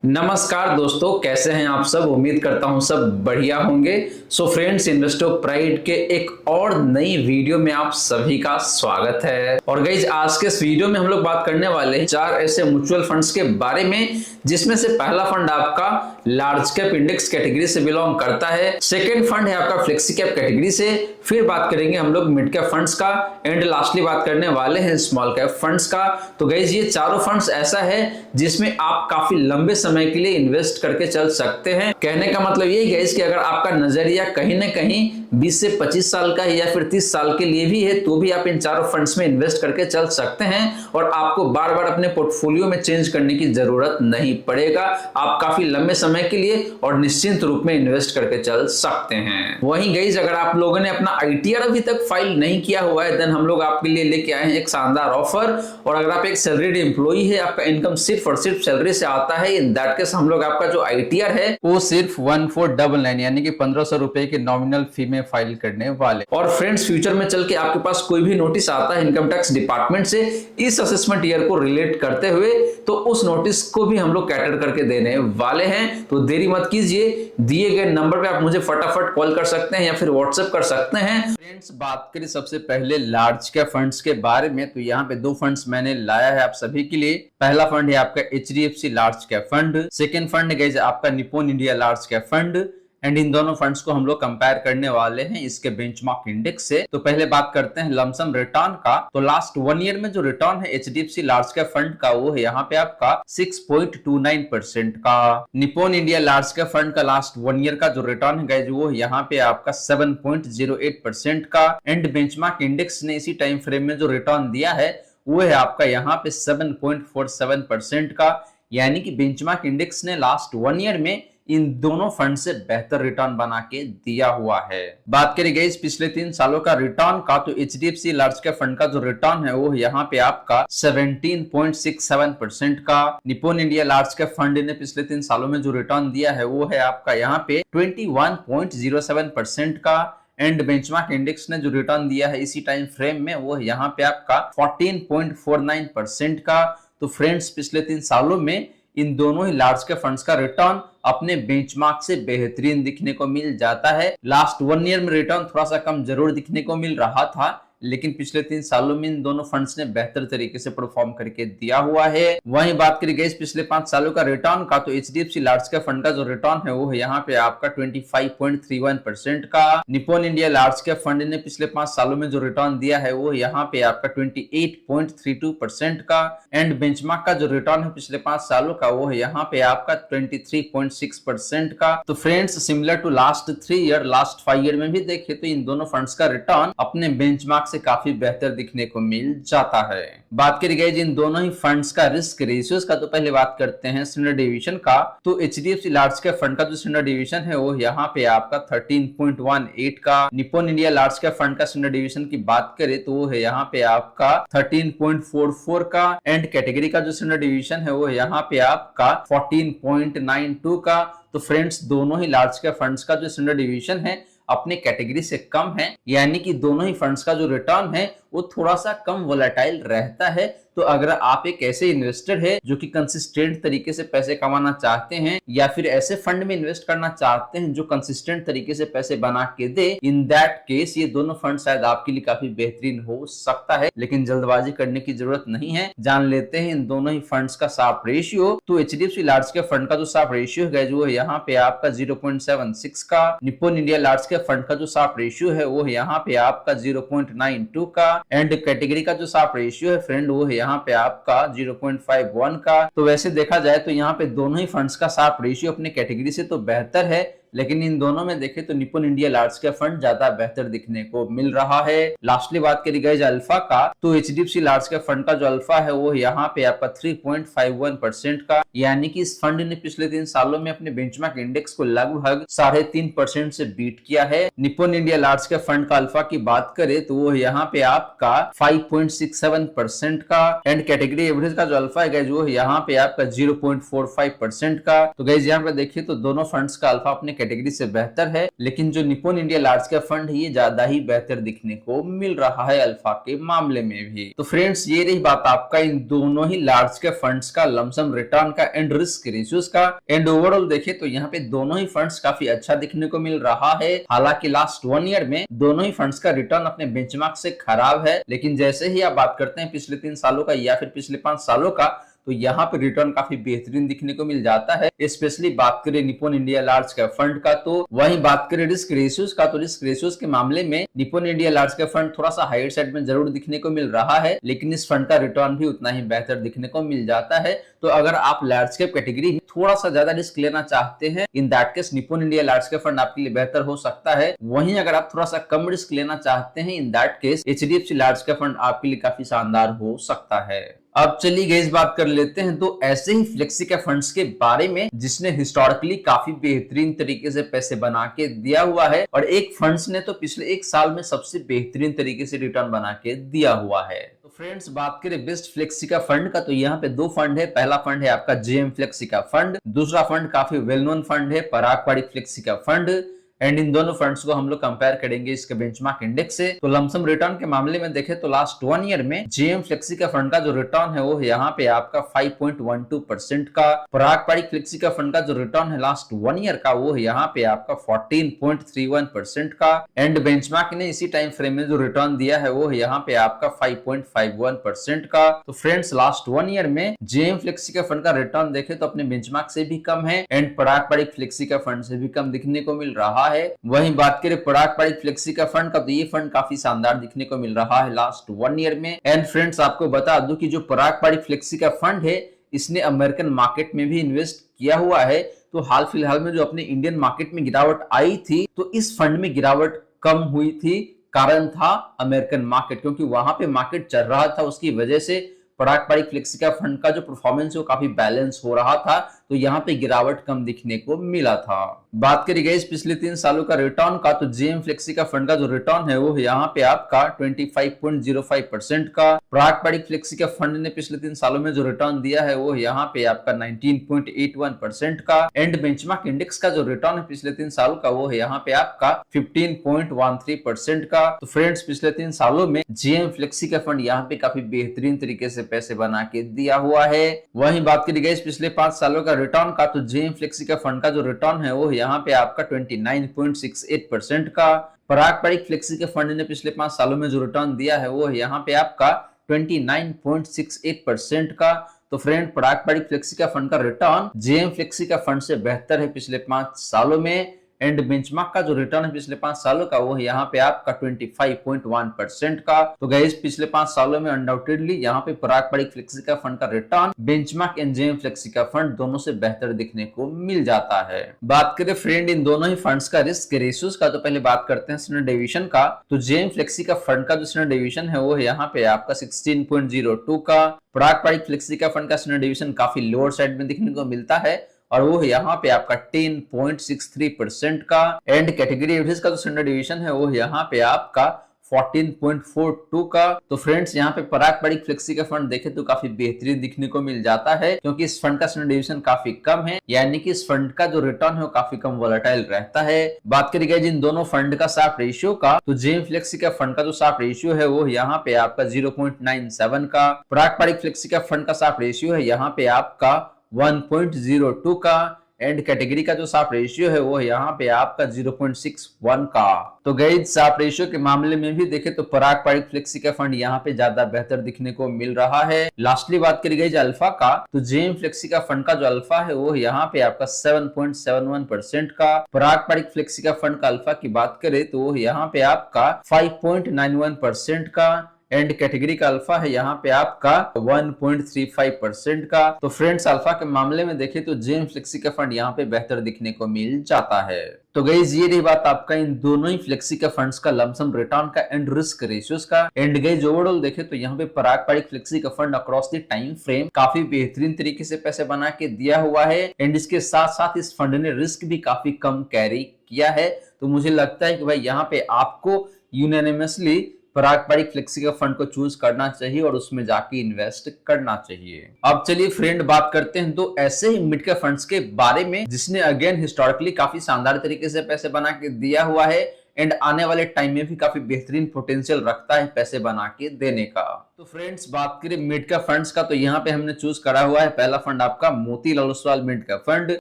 नमस्कार दोस्तों, कैसे हैं आप सब। उम्मीद करता हूं सब बढ़िया होंगे। सो फ्रेंड्स, इन्वेस्टर प्राइड के एक और नई वीडियो में आप सभी का स्वागत है। और गाइज, आज के इस वीडियो में हम लोग बात करने वाले हैं चार ऐसे म्यूचुअल फंड्स के बारे में जिसमें से पहला फंड आपका लार्ज कैप इंडेक्स कैटेगरी से बिलोंग करता है, सेकेंड फंड है आपका फ्लेक्सी कैप कैटेगरी से, फिर बात करेंगे हम लोग मिड कैप फंड्स का, एंड लास्टली बात करने वाले हैं स्मॉल कैप फंड्स का। तो गाइज, ये चारों फंड्स ऐसा है जिसमें आप काफी लंबे समय के लिए इन्वेस्ट करके चल सकते हैं। कहने का मतलब ये है कि अगर आपका नजरिया कहीं ना कहीं 20 से 25 साल का है या फिर 30 साल के लिए भी है तो भी आप इन चारों फंड्स में इन्वेस्ट करके चल सकते हैं और आपको बार बार अपने पोर्टफोलियो में चेंज करने की जरूरत नहीं पड़ेगा। आप काफी लंबे समय के लिए और निश्चिंत रूप में इन्वेस्ट करके चल सकते हैं। वहीं गाइस, अगर आप लोगों ने अपना आईटीआर अभी तक फाइल नहीं किया हुआ है देन हम लोग आपके लिए लेके आए हैं एक शानदार ऑफर। और अगर आप एक सैलरीड एम्प्लॉई है, आपका इनकम सिर्फ और सिर्फ सैलरी से आता है, इन दैट केस हम लोग आपका जो आईटीआर है वो सिर्फ 1499 यानी कि 1500 रुपए की नॉमिनल फी में फाइल करने वाले। और फ्रेंड्स, फ्यूचर में चल के आपके पास कोई भी नोटिस आता है इनकम टैक्स डिपार्टमेंट से इस असेसमेंट ईयर को रिलेट करते हुए, तो उस नोटिस को भी हम लोग कैटर करके देने वाले हैं। तो देरी मत कीजिए, दिए गए नंबर पे आप मुझे फटाफट कॉल कर सकते हैं या फिर व्हाट्सएप कर सकते हैं। फ्रेंड्स, बात करें सबसे पहले लार्ज कैप फंड्स के बारे में, तो यहाँ पे दो फंड्स मैंने लाया है आप सभी के लिए। पहला फंड है आपका HDFC large cap fund, second fund है आपका Nippon India large cap fund. And in दोनों फंड्स को हम लोग कंपेयर करने वाले हैं इसके बेंचमार्क इंडेक्स से। तो पहले बात करते हैं लमसम रिटर्न का। तो लास्ट 1 ईयर में जो रिटर्न है एचडीएफसी लार्ज कैप फंड का वो है यहाँ पे आपका 6.29% का। Nippon India large cap fund का लास्ट 1 ईयर का जो रिटर्न है गाइस वो यहाँ पे आपका 7.08% का। एंड बेंचमार्क इंडेक्स ने इसी टाइम फ्रेम में जो रिटर्न दिया है वो है आपका यहाँ पे 7.47% का। यानी कि बेंचमार्क इंडेक्स ने लास्ट 1 ईयर में इन दोनों फंड से बेहतर रिटर्न बना के दिया हुआ है। बात करी गई पिछले 3 सालों का रिटर्न का, तो एचडीएफसी लार्ज कैप फंड का जो रिटर्न है वो यहाँ पे आपका 17.67% का। Nippon India large cap fund ने पिछले 3 सालों में जो रिटर्न दिया है वो है आपका यहाँ पे 21.07% का। एंड बेंचमार्क इंडेक्स ने जो रिटर्न दिया है इसी टाइम फ्रेम में वो यहाँ पे आपका 14.49% का। तो फ्रेंड्स, पिछले 3 सालों में इन दोनों ही लार्ज कैप फंड्स का रिटर्न अपने बेंचमार्क से बेहतरीन दिखने को मिल जाता है। लास्ट 1 ईयर में रिटर्न थोड़ा सा कम जरूर दिखने को मिल रहा था, लेकिन पिछले 3 सालों में इन दोनों फंड्स ने बेहतर तरीके से परफॉर्म करके दिया हुआ है। वहीं बात करी गई पिछले 5 सालों का रिटर्न का, तो एचडीएफसी लार्ज कैप फंड का जो रिटर्न है वो है यहाँ पे आपका 25.31% का। Nippon India large cap fund ने पिछले 5 सालों में जो रिटर्न दिया है वो यहाँ पे आपका 28.32% का। एंड बेंचमार्क का जो रिटर्न है पिछले 5 सालों का वो है यहाँ पे आपका 23.6% का। तो friends, similar to last 3 year, last 5 year में भी देखे तो इन दोनों फंड्स का रिटर्न अपने बेंचमार्क से काफी बेहतर दिखने को मिल जाता है। बात करी गई इन दोनों ही फंड्स का रिस्क रेशियोज का, तो पहले बात करते हैं स्टैंडर्ड डेविएशन का। तो एचडीएफसी लार्ज कैप फंड का जो स्टैंडर्ड डेविएशन है वो यहाँ पे आपका 13.18 का। Nippon India large cap fund का स्टैंडर्ड डेविएशन की बात करें तो वो है यहाँ पे आपका 13.44 का। एंड कैटेगरी का जो स्टैंडर्ड डेविएशन है वो यहाँ पे आपका 14.92 का। तो फ्रेंड्स, दोनों ही लार्ज कैप फंड्स का जो स्टैंडर्ड डेविएशन है अपने कैटेगरी से कम है, यानी कि दोनों ही फंड्स का जो रिटर्न है वो थोड़ा सा कम वोलेटाइल रहता है। तो अगर आप एक ऐसे इन्वेस्टर है जो कि कंसिस्टेंट तरीके से पैसे कमाना चाहते हैं या फिर ऐसे फंड में इन्वेस्ट करना चाहते हैं जो कंसिस्टेंट तरीके से पैसे बना के दे, इन दैट केस ये दोनों फंड शायद आपके लिए काफी बेहतरीन हो सकता है। लेकिन जल्दबाजी करने की जरूरत नहीं है, जान लेते हैं इन दोनों ही फंड्स का शार्प रेशियो। तो एचडीएफसी लार्ज कैप फंड का जो शार्प रेशियो है जो है यहाँ पे आपका 0.76 का। Nippon India large cap fund का जो शार्प रेशियो है वो है यहाँ पे आपका 0.92 का। एंड कैटेगरी का जो शार्प रेशियो है फ्रेंड वो है यहाँ पे आपका 0.51 का। तो वैसे देखा जाए तो यहाँ पे दोनों ही फंड्स का शार्प रेशियो अपने कैटेगरी से तो बेहतर है, लेकिन इन दोनों में देखें तो Nippon India large cap fund ज्यादा बेहतर दिखने को मिल रहा है। लास्टली बात करी गई अल्फा का, तो एचडीएफसी लार्ज कैप फंड का जो अल्फा है वो यहाँ पे आपका 3.51% का। यानी कि इस फंड ने पिछले 3 सालों में अपने बेंचमार्क इंडेक्स को लगभग 3.5% से बीट किया है। Nippon India large cap fund का अल्फा की बात करें तो वो यहाँ पे आपका 5.67% का। एंड कैटेगरी एवरेज का जो अल्फा है वो यहाँ पे आपका 0.45% का। तो गाइस, यहाँ पे देखिए तो दोनों फंड्स का अल्फा अपने कैटेगरी से बेहतर है, लेकिन जो Nippon India large cap fund है ये ज्यादा ही बेहतर दिखने को मिल रहा है अल्फा के मामले में भी। तो फ्रेंड्स ये रही बात आपका इन दोनों ही लार्ज कैप फंड्स का लमसम रिटर्न का एंड रिस्क रेशियोज का। एंड ओवरऑल देखे तो यहाँ पे दोनों ही फंड्स काफी अच्छा दिखने को मिल रहा है। हालांकि लास्ट 1 ईयर में दोनों ही फंड्स का रिटर्न अपने बेंचमार्क से खराब है, लेकिन जैसे ही आप बात करते हैं पिछले 3 सालों का या फिर पिछले 5 सालों का, तो यहाँ पे रिटर्न काफी बेहतरीन दिखने को मिल जाता है। स्पेशली बात करें Nippon India large cap fund का, तो वहीं बात करें रिस्क रेशियोज का, तो रिस्क रेशियोज के मामले में Nippon India large cap fund थोड़ा सा हायर साइड में जरूर दिखने को मिल रहा है, लेकिन इस फंड का रिटर्न भी उतना ही बेहतर दिखने को मिल जाता है। तो अगर आप लार्ज कैप कैटेगरी में थोड़ा सा ज्यादा रिस्क लेना चाहते हैं, in that case Nippon India large cap fund आपके लिए बेहतर हो सकता है। वहीं अगर आप थोड़ा सा कम रिस्क लेना चाहते हैं, in that case HDFC large cap fund आपके लिए काफी शानदार हो सकता है। अब चलिए गाइस बात कर लेते हैं तो ऐसे ही फ्लेक्सी कैप फंड्स के बारे में जिसने हिस्टोरिकली काफी बेहतरीन तरीके से पैसे बना के दिया हुआ है, और एक फंड्स ने तो पिछले 1 साल में सबसे बेहतरीन तरीके से रिटर्न बना के दिया हुआ है। तो फ्रेंड्स बात करें बेस्ट फ्लेक्सी का फंड का, तो यहाँ पे 2 फंड है। पहला फंड है आपका जेएम फ्लेक्सी का फंड, दूसरा फंड काफी वेल नोन फंड है पराग पारिक फ्लेक्सी का फंड। एंड इन दोनों फंड्स को हम लोग कंपेयर करेंगे इसके बेंचमार्क इंडेक्स से। तो लमसम रिटर्न के मामले में देखें तो लास्ट 1 ईयर में जेएम फ्लेक्सी का फंड का जो रिटर्न है वो यहाँ पे आपका 5.12% का, पराग पारिक फ्लेक्सी का फंड का जो रिटर्न है लास्ट 1 ईयर का वो यहाँ पे आपका 14.31% का। एंड बेंचमार्क ने इसी टाइम फ्रेम में जो रिटर्न दिया है वो यहाँ पे आपका 5.51% का। तो फ्रेंड्स लास्ट 1 ईयर में जेएम फ्लेक्सी का फंड का रिटर्न देखे तो अपने बेंचमार्क से भी कम है, एंड पराग पारिक फ्लेक्सी का फंड से भी कम दिखने को मिल रहा है। वहीं बात करें पराग पारिक फ्लेक्सी का फंड का, तो ये फंड काफी शानदार दिखने को मिल रहा है लास्ट 1 ईयर में। एंड फ्रेंड्स आपको बता दूं कि जो पराग पारिक फ्लेक्सी का फंड है इसने अमेरिकन मार्केट में भी इन्वेस्ट किया हुआ है। तो हाल फिलहाल में जो अपने इंडियन मार्केट में गिरावट आई थी, तो इस फंड में गिरावट कम हुई थी। कारण था अमेरिकन मार्केट, क्योंकि वहां पे मार्केट चल रहा था, उसकी वजह से पराग पारिक फ्लेक्सी का फंड का जो परफॉर्मेंस है वो काफी बैलेंस हो रहा था, तो यहाँ पे गिरावट कम दिखने को मिला था। बात करी गई पिछले 3 सालों का रिटर्न का, तो जेएम फ्लेक्सी का फंड का जो रिटर्न है वो यहाँ पे आपका 25.05% का। पराग पारिक फ्लेक्सी का फंड ने पिछले 3 सालों में जो रिटर्न दिया है वो यहाँ पे आपका 19.81% का। एंड बेंचमार्क इंडेक्स का जो रिटर्न है पिछले 3 सालों का वो है यहाँ पे आपका 15.13% का। तो फ्रेंड्स पिछले 3 सालों में जेएम फ्लेक्सी का फंड यहाँ पे काफी बेहतरीन तरीके से पैसे बना के दिया हुआ है। वहीं बात करी गई पिछले 5 सालों का रिटर्न का, तो जेएम फ्लेक्सी का फंड का जो रिटर्न है वो यहाँ पे आपका 29.68% का। पराग पारिक फ्लेक्सी के फंड ने पिछले 5 सालों में जो रिटर्न दिया है वो यहाँ पे आपका 29.68% का। तो फ्रेंड पराग पारिक फ्लेक्सी का फंड का रिटर्न जेएम फ्लेक्सी का फंड से बेहतर है पिछले 5 सालों में। एंड बेंचमार्क का जो रिटर्न है पिछले 5 सालों का वो यहाँ पे आपका 25.1% का। तो गाइस पिछले 5 सालों में अनडाउटेडली यहाँ पे पराग पारिक फ्लेक्सी का फंड का return benchmark and JM flexi का फंड दोनों से बेहतर दिखने को मिल जाता है। बात करें फ्रेंड इन दोनों ही फंड्स का रिस्क रेशियोज का, तो पहले बात करते हैं स्टैंडर्ड डेविएशन का। तो जेएम फ्लेक्सी का फंड का जो स्टैंडर्ड डेविएशन है वो यहाँ पे आपका 16.02 का। पराग पारिक फ्लेक्सी का फंड का स्टैंडर्ड डेविएशन काफी लोअर साइड में दिखने को मिलता है, और वो यहाँ पे आपका 10.63% का। एंड कैटेगरी एवरेज का जो स्टैंडर्ड डेविएशन है वो यहाँ पे आपका 14.42 का। तो फ्रेंड्स यहाँ पे पराग पारिक फ्लेक्सी का फंड देखे तो काफी बेहतरीन दिखने को मिल जाता है, क्योंकि इस फंड का स्टैंडर्ड डेविएशन काफी कम है, यानी कि इस फंड का जो रिटर्न है वो काफी कम वोलेटाइल रहता है। बात करी गई जिन दोनों फंड का साफ रेशियो का, तो जेएम फ्लेक्सी का फंड का जो साफ रेशियो है वो यहाँ पे आपका 0.97 का। पराग पारिक फ्लेक्सी का फंड का साफ रेशियो है यहाँ पे आपका 1.02 का। एंड कैटेगरी का जो साफ रेशियो है वो यहाँ पे आपका 0.61 का। तो गाइस साफ रेशियो के मामले में भी देखे तो पराग पारिक फ्लेक्सी का फंड यहाँ पे ज्यादा बेहतर दिखने को मिल रहा है। लास्टली बात करी गई अल्फा का, तो जेएम फ्लेक्सी का फंड का जो अल्फा है वो यहाँ पे आपका 7.71% का। पराग पारिक फ्लेक्सी का फंड का अल्फा की बात करें तो वो यहाँ पे आपका 5.91% का। एंड कैटेगरी का अल्फा है यहाँ पे आपका 1.35% का। तो फ्रेंड्स अल्फा के मामले में देखें तो जेएम फ्लेक्सी का फंड यहाँ पे बेहतर दिखने को मिल जाता है। तो गाइस ये रही बात आपका इन दोनों ही फ्लेक्सी का फंड्स का लमसम रिटर्न का एंड रिस्क रेशियोज का। एंड गाइस ओवरऑल देखें तो यहाँ पे पराग पारिक फ्लेक्सी का fund across the time frame काफी बेहतरीन तरीके से पैसे बना के दिया हुआ है। एंड इसके साथ साथ इस फंड ने रिस्क भी काफी कम कैरी किया है। तो मुझे लगता है कि भाई यहाँ पे आपको यूनानिमसली पारंपरिक फ्लेक्सी का फंड को चूज करना चाहिए और उसमें जाके इन्वेस्ट करना चाहिए। अब चलिए फ्रेंड बात करते हैं तो ऐसे ही मिड कैप फंड्स के बारे में जिसने अगेन हिस्टोरिकली काफी शानदार तरीके से पैसे बना के दिया हुआ है एंड आने वाले टाइम में भी काफी बेहतरीन पोटेंशियल रखता है पैसे बना के देने का। तो फ्रेंड्स बात करें मिड कैप फंड्स का तो यहाँ पे हमने चूज करा हुआ है पहला फंड आपका Motilal Oswal mid cap fund,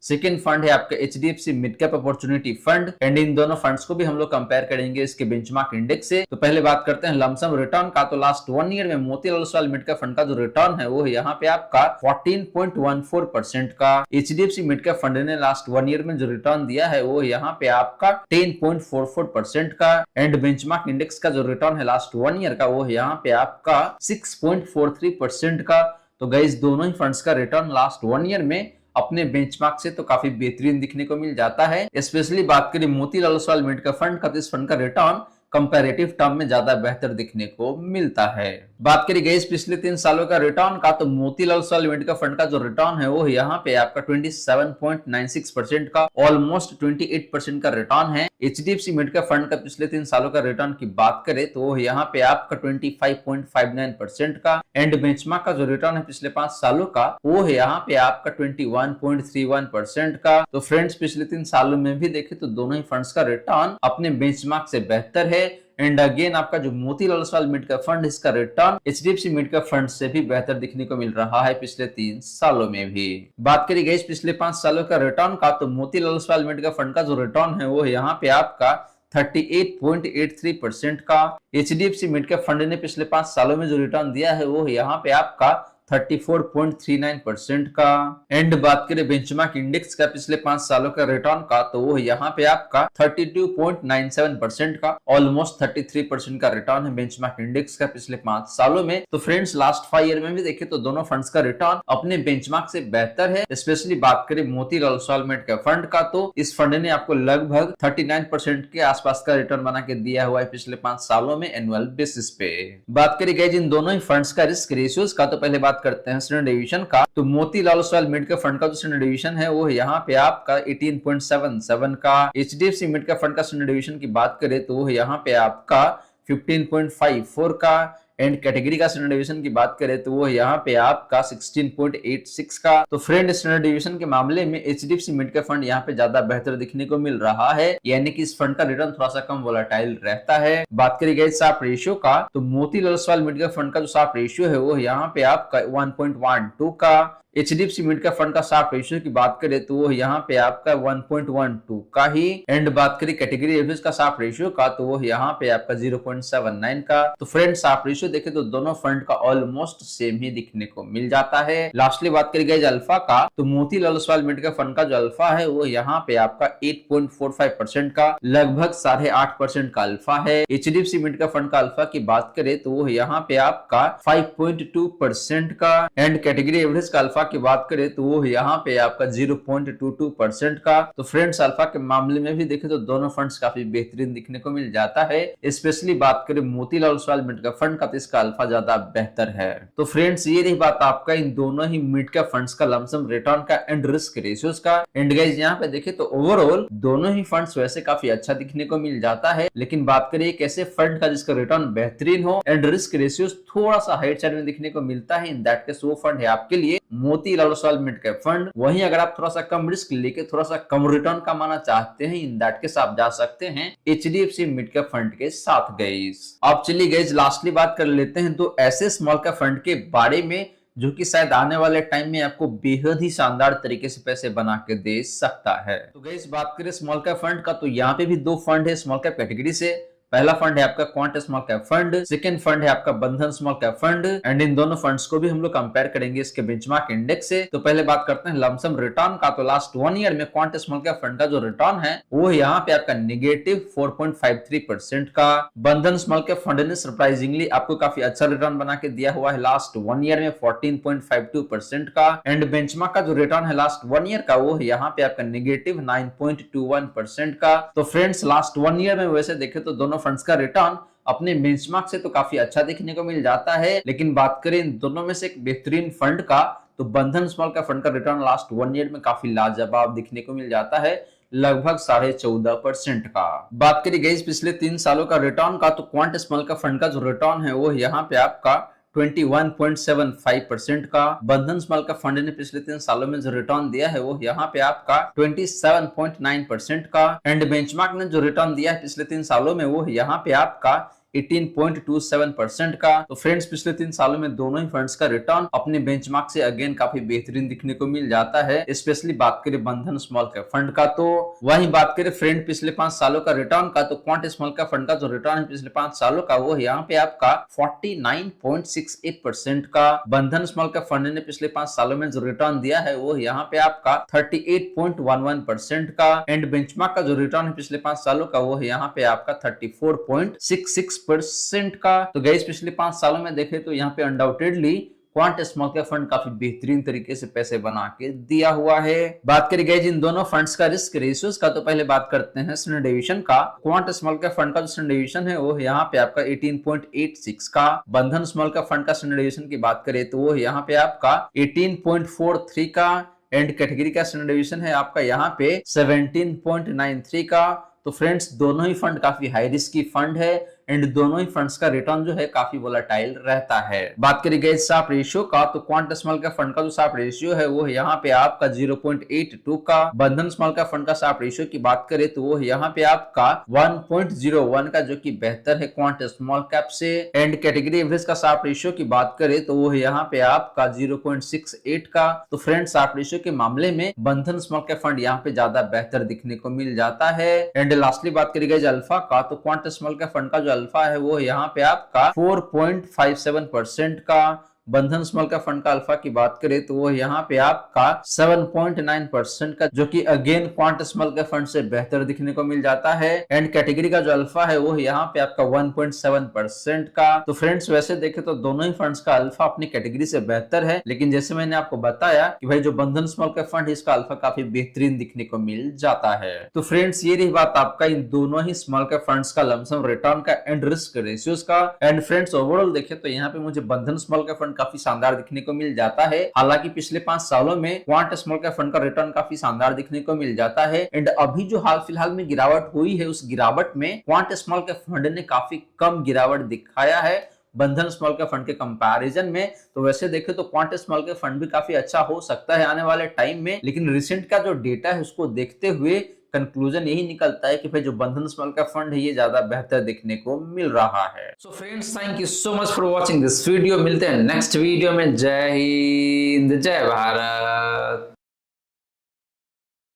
second fund है आपका HDFC mid cap opportunity fund and in दोनों फंड्स को भी हम लोग कंपेयर करेंगे इसके बेंचमार्क इंडेक्स से। तो पहले बात करते हैं लमसम रिटर्न का, तो लास्ट 1 ईयर में Motilal Oswal mid cap fund का जो रिटर्न है वो यहाँ पे आपका 14.14% का, एचडीएफसी मिड कैप फंड ने लास्ट 1 ईयर में जो रिटर्न दिया है वो यहाँ पे आपका 10.44% का एंड बेंचमार्क इंडेक्स का जो रिटर्न है लास्ट 1 ईयर का वो यहाँ पे आपका 6.43% का। तो गाइस दोनों ही फंड्स का रिटर्न लास्ट 1 ईयर में अपने बेंचमार्क से तो काफी बेहतरीन दिखने को मिल जाता है। स्पेशली बात करें Motilal Oswal mid cap fund का तो इस फंड का रिटर्न कंपैरेटिव टर्म में ज्यादा बेहतर दिखने को मिलता है। बात करी गई पिछले 3 सालों का रिटर्न का तो Motilal Oswal mid cap fund का जो रिटर्न है वो यहाँ पे आपका 27.96% का, ऑलमोस्ट 28% का रिटर्न है। एचडीएफसी मिड कैप फंड का पिछले 3 सालों का रिटर्न की बात करें तो वो यहाँ पे आपका 25.59% का एंड बेंचमार्क का जो रिटर्न है पिछले 5 सालों का वो है यहाँ पे आपका 21.31% का। तो फ्रेंड्स पिछले 3 सालों में भी देखे तो दोनों ही फंड्स का रिटर्न अपने बेंचमार्क से बेहतर है एंड अगेन आपका जो Motilal Oswal mid cap fund इसका return HDFC mid cap fund से भी बेहतर दिखने को मिल रहा है पिछले 3 सालों में भी। बात करी गई पिछले 5 सालों का रिटर्न का तो Motilal Oswal mid cap fund का जो रिटर्न है वो यहाँ पे आपका 38.83% का, एचडीएफसी मिड कैप फंड ने पिछले 5 सालों में जो रिटर्न दिया है वो यहाँ पे आपका 34.39% का एंड बात करें बेंचमार्क इंडेक्स का पिछले 5 सालों का रिटर्न का तो वो यहाँ पे आपका 32.97% का, ऑलमोस्ट 33% का रिटर्न है बेंचमार्क इंडेक्स का पिछले 5 सालों में। तो फ्रेंड्स लास्ट 5 ईयर में भी देखे तो दोनों फंड्स का रिटर्न अपने बेंचमार्क से बेहतर है। स्पेशली बात करें Motilal Oswal mid cap fund का तो इस फंड ने आपको लगभग 39% के आसपास का रिटर्न बना के दिया हुआ है पिछले 5 सालों में एनुअल बेसिस पे। बात करी गई जिन दोनों ही फंड्स का रिस्क रेशियोज का तो पहले बात करते हैं स्टैंडर्ड डेविएशन का, तो Motilal Oswal mid cap fund का जो स्टैंडर्ड डेविएशन है वो यहाँ पे आपका 18.77 का, एचडीएफसी मिड कैप फंड का स्टैंडर्ड डेविएशन की बात करें तो वो यहाँ पे आपका 15.54 का एंड कैटेगरी का स्टैंडर्ड डेविएशन की बात करें तो वो यहाँ पे आपका 16.86 का। तो फ्रेंड स्टैंडर्ड डेविएशन के मामले में एचडीएफसी मिड कैप फंड यहाँ पे ज्यादा बेहतर दिखने को मिल रहा है, यानी कि इस फंड का रिटर्न थोड़ा सा कम वोलेटाइल रहता है। बात करी गई शार्प रेशियो का तो Motilal Oswal mid cap fund का जो शार्प रेशियो है वो यहाँ पे आपका 1.12 का, एचडीएफसी मिड कैप फंड का शार्प रेशियो की बात करें तो वो यहाँ पे आपका 1.12 का ही एंड बात करें कैटेगरी एवरेज का शार्प रेशियो का तो वो यहाँ पे आपका 0.79 का। तो फ्रेंड शार्प रेशियो देखे तो दोनों फंड का ऑलमोस्ट सेम ही दिखने को मिल जाता है। लास्टली बात करी गई अल्फा का तो Motilal Oswal mid cap fund का जो अल्फा है वो यहाँ पे आपका 8.45% का, लगभग 8.5% का अल्फा है। एचडीएफसी मिड कैप फंड का अल्फा की बात करें तो वो यहाँ पे आपका 5.2% का एंड कैटेगरी एवरेज का अल्फा की बात करें तो वो यहाँ पे आपका 0.22% का। तो फ्रेंड्स अल्फा के मामले में भी देखें तो दोनों फंड्स काफी बेहतरीन दिखने को मिल जाता है। स्पेशली बात करें Motilal Oswal mid cap fund का तो इसका अल्फा ज्यादा बेहतर है। तो फ्रेंड्स ये रही बात आपका इन दोनों ही मिड कैप फंड्स का लमसम रिटर्न का एंड रिस्क रेशियोज का। एंड गाइस यहाँ पे देखें तो ओवरऑल दोनों ही फंड्स वैसे काफी अच्छा दिखने को मिल जाता है, लेकिन बात करें एक ऐसे फंड का जिसका रिटर्न बेहतरीन हो एंड रिस्क रेशियोज थोड़ा सा हाइट साइड में दिखने को मिलता है, इन दैट केस वो फंड है आपके लिए Motilal Oswal mid cap fund. वहीं अगर आप थोड़ा सा कम रिस्क लेके थोड़ा सा कम रिटर्न कमाना चाहते हैं, इन दैट केस आप जा सकते हैं एचडीएफसी मिड कैप फंड के साथ गाइस। अब चलिए गाइस लास्टली बात कर लेते हैं तो ऐसे स्मॉल कैप फंड के बारे में जो कि शायद आने वाले टाइम में आपको बेहद ही शानदार तरीके से पैसे बना के दे सकता है। तो गाइस बात करें स्मॉल कैप फंड का तो यहाँ पे भी 2 फंड है स्मॉल कैप कैटेगरी से। पहला फंड है आपका quant small cap fund, second fund है आपका बंधन small cap fund and in दोनों फंड्स को भी हम लोग कंपेयर करेंगे इसके बेंचमार्क इंडेक्स से। तो पहले बात करते हैं लमसम रिटर्न का, तो लास्ट 1 ईयर में क्वांट स्मॉल कैप फंड का जो रिटर्न है वो यहाँ पे आपका -4.53% का। बंधन स्मॉल कैप फंड ने सरप्राइजिंगली आपको काफी अच्छा रिटर्न बना के दिया हुआ है लास्ट 1 ईयर में 14.52% का एंड बेंचमार्क का जो रिटर्न है लास्ट 1 ईयर का वो यहाँ पे आपका -9.21% का। तो फ्रेंड्स लास्ट 1 ईयर में वैसे देखे तो दोनों फंड्स का रिटर्न अपने बेंचमार्क से तो काफी अच्छा देखने को मिल जाता है, लेकिन बात करें इन दोनों में से एक बेहतरीन फंड का तो बंधन स्मॉल कैप फंड का रिटर्न लास्ट 1 ईयर में काफी लाजवाब दिखने को मिल जाता है। लगभग 14.5% का। बात करी गई पिछले 3 सालों का रिटर्न का, तो क्वांट स्मॉल कैप फंड का जो रिटर्न है वो यहाँ पे आपका 21.75% का। बंधन स्मॉल कैप फंड ने पिछले 3 सालों में जो रिटर्न दिया है वो यहाँ पे आपका 27.9% का। एंड बेंचमार्क ने जो रिटर्न दिया है पिछले 3 सालों में वो यहाँ पे आपका 18.27% का। तो फ्रेंड्स पिछले 3 सालों में दोनों ही फंड्स का रिटर्न अपने बेंचमार्क से अगेन काफी बेहतरीन दिखने को मिल जाता है। स्पेशली बात करें बंधन स्मॉल कैप फंड का, तो वहीं बात करें फ्रेंड पिछले 5 सालों का रिटर्न का, तो क्वांट स्मॉल कैप फंड का जो रिटर्न है पिछले 5 सालों का वो यहाँ पे आपका 49.68% का। बंधन स्मॉल कैप फंड ने पिछले 5 सालों में जो रिटर्न दिया है वो यहाँ पे आपका 38.11% का। एंड बेंचमार्क का जो रिटर्न है पिछले 5 सालों का वो यहाँ पे आपका 34.66% का। तो गाइस पिछले 5 सालों में देखें तो यहाँ पे undoubtedly quant small cap fund काफी बेहतरीन तरीके से पैसे बना के दिया हुआ है। बात करें गाइस इन दोनों फंड्स का रिस्क रेशियोज का, तो पहले बात करते हैं स्टैंडर्ड डेविएशन का। क्वांट स्मॉल कैप फंड का जो स्टैंडर्ड डेविएशन है वो यहाँ पे आपका 18.86 का। बंधन स्मॉल कैप फंड का स्टैंडर्ड डेविएशन की बात करें तो वो यहाँ पे आपका 18.43 का। एंड कैटेगरी का स्टैंडर्ड डेविएशन है आपका यहाँ पे 17.93 का। तो फ्रेंड्स दोनों ही फंड काफी हाई रिस्क की फंड है एंड दोनों ही फंड्स का रिटर्न जो है काफी वोलेटाइल रहता है। बात करी गई शार्प रेशियो का, तो क्वांट स्मॉल कैप फंड का जो शार्प रेशियो है वो यहाँ पे आपका 0.82 का। बंधन स्मॉल कैप फंड का शार्प रेशियो की बात करें तो वो यहाँ पे आपका 1.01 का, जो कि बेहतर है क्वांट स्मॉल कैप से। एंड कैटेगरी एवरेज का शार्प रेशियो की बात करें तो वो यहाँ पे आपका 0.68 का। तो फ्रेंड्स शार्प रेशियो के मामले में बंधन स्मॉल कैप फंड यहाँ पे ज्यादा बेहतर दिखने को मिल जाता है। एंड लास्टली बात करी गई अल्फा का, तो क्वांट स्मॉल कैप फंड का जो अल्फा है वो यहाँ पे आपका 4.57% का। बंधन स्मॉल कैप फंड का अल्फा की बात करें तो वो यहाँ पे आपका 7.9% का, जो कि again quant small cap fund से बेहतर दिखने को मिल जाता है। एंड कैटेगरी का जो अल्फा है वो यहाँ पे आपका 1.7% का। तो फ्रेंड्स वैसे देखें तो दोनों ही फंड्स का अल्फा अपनी कैटेगरी से बेहतर है, लेकिन जैसे मैंने आपको बताया कि भाई जो बंधन स्मॉल कैप फंड है इसका अल्फा काफी बेहतरीन दिखने को मिल जाता है। तो फ्रेंड्स ये रही बात आपका इन दोनों ही स्मॉल कैप फंड्स का लमसम रिटर्न का एंड रिस्क रेशियोज का। एंड फ्रेंड्स ओवरऑल देखें तो यहाँ पे मुझे बंधन स्मॉल कैप फंड काफी शानदार दिखने को मिल जाता है। हालांकि पिछले 5 सालों में क्वांट स्मॉल कैप फंड का रिटर्न काफी शानदार दिखने को मिल जाता है। एंड अभी जो हाल फिलहाल में गिरावट हुई है उस गिरावट में क्वांट स्मॉल कैप फंड ने काफी कम गिरावट दिखाया है बंधन स्मॉल कैप फंड के कंपैरिजन में। तो वैसे देखें तो क्वांट स्मॉल कैप फंड भी काफी अच्छा हो सकता है आने वाले टाइम में, लेकिन रिसेंट का जो डेटा है उसको देखते हुए कंक्लूजन यही निकलता है कि भाई जो बंधन स्मॉल कैप फंड है ये ज्यादा बेहतर देखने को मिल रहा है। So friends thank you so much for watching this video. मिलते हैं नेक्स्ट वीडियो में। जय हिंद जय भारत।